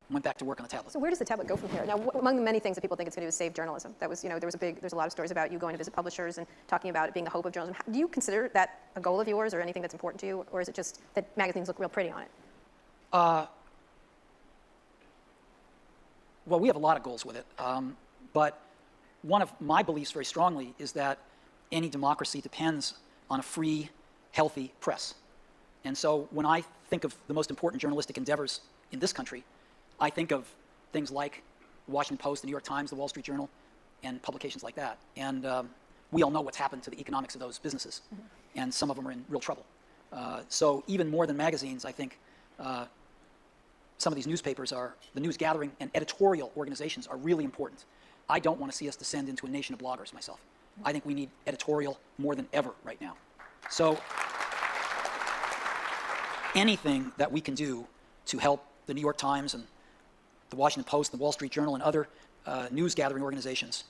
went back to work on the tablet. So where does the tablet go from here? Now, among the many things that people think it's going to do is save journalism. That was, there's a lot of stories about you going to visit publishers and talking about it being the hope of journalism. Do you consider that a goal of yours or anything that's important to you, or is it just that magazines look real pretty on it? Well, we have a lot of goals with it, but one of my beliefs very strongly is that any democracy depends on a free, healthy press. And so when I think of the most important journalistic endeavors in this country, I think of things like the Washington Post, the New York Times, the Wall Street Journal, and publications like that. And we all know what's happened to the economics of those businesses, and some of them are in real trouble. So even more than magazines, I think some of these newspapers the news gathering and editorial organizations are really important. I don't want to see us descend into a nation of bloggers myself. I think we need editorial more than ever right now. So anything that we can do to help the New York Times and the Washington Post, the Wall Street Journal, and other news gathering organizations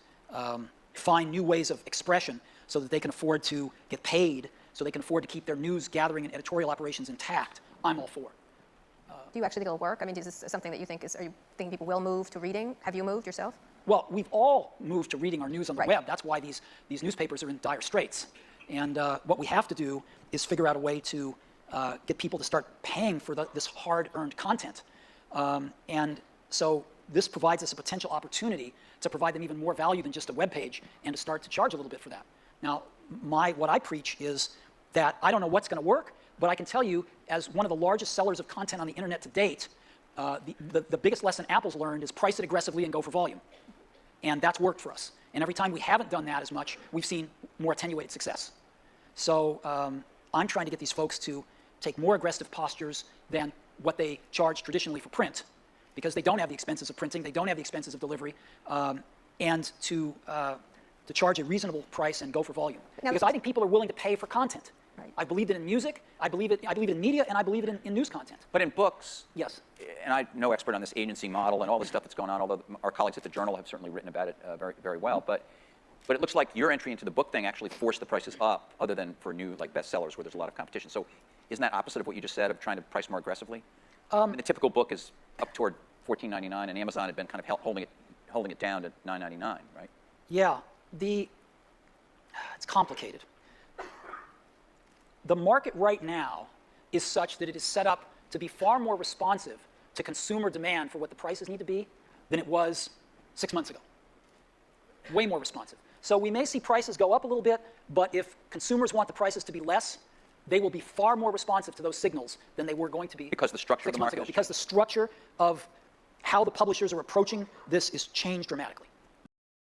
find new ways of expression so that they can afford to get paid, so they can afford to keep their news gathering and editorial operations intact, I'm all for. Do you actually think it'll work? I mean, is this something that you think are you thinking people will move to reading? Have you moved yourself? Well, we've all moved to reading our news on the web. That's why these newspapers are in dire straits. And what we have to do is figure out a way to get people to start paying for this hard-earned content. And so this provides us a potential opportunity to provide them even more value than just a web page and to start to charge a little bit for that. Now, what I preach is that I don't know what's going to work, but I can tell you, as one of the largest sellers of content on the internet to date, the biggest lesson Apple's learned is price it aggressively and go for volume. And that's worked for us. And every time we haven't done that as much, we've seen more attenuated success. So I'm trying to get these folks to take more aggressive postures than what they charge traditionally for print, because they don't have the expenses of printing, they don't have the expenses of delivery, and to charge a reasonable price and go for volume. Now, because I think people are willing to pay for content. Right. I believe it in music, I believe it in media, and I believe it in news content. But in books, yes. And I'm no expert on this agency model and all the stuff that's going on, although our colleagues at the Journal have certainly written about it very, very well. But it looks like your entry into the book thing actually forced the prices up, other than for new bestsellers where there's a lot of competition. So isn't that opposite of what you just said of trying to price more aggressively? And the typical book is up toward $14.99, and Amazon had been kind of holding it down to $9.99, right? Yeah, it's complicated. The market right now is such that it is set up to be far more responsive to consumer demand for what the prices need to be than it was 6 months ago. Way more responsive. So we may see prices go up a little bit, but if consumers want the prices to be less, they will be far more responsive to those signals than they were going to be because the structure of the market because the structure of how the publishers are approaching this is changed dramatically.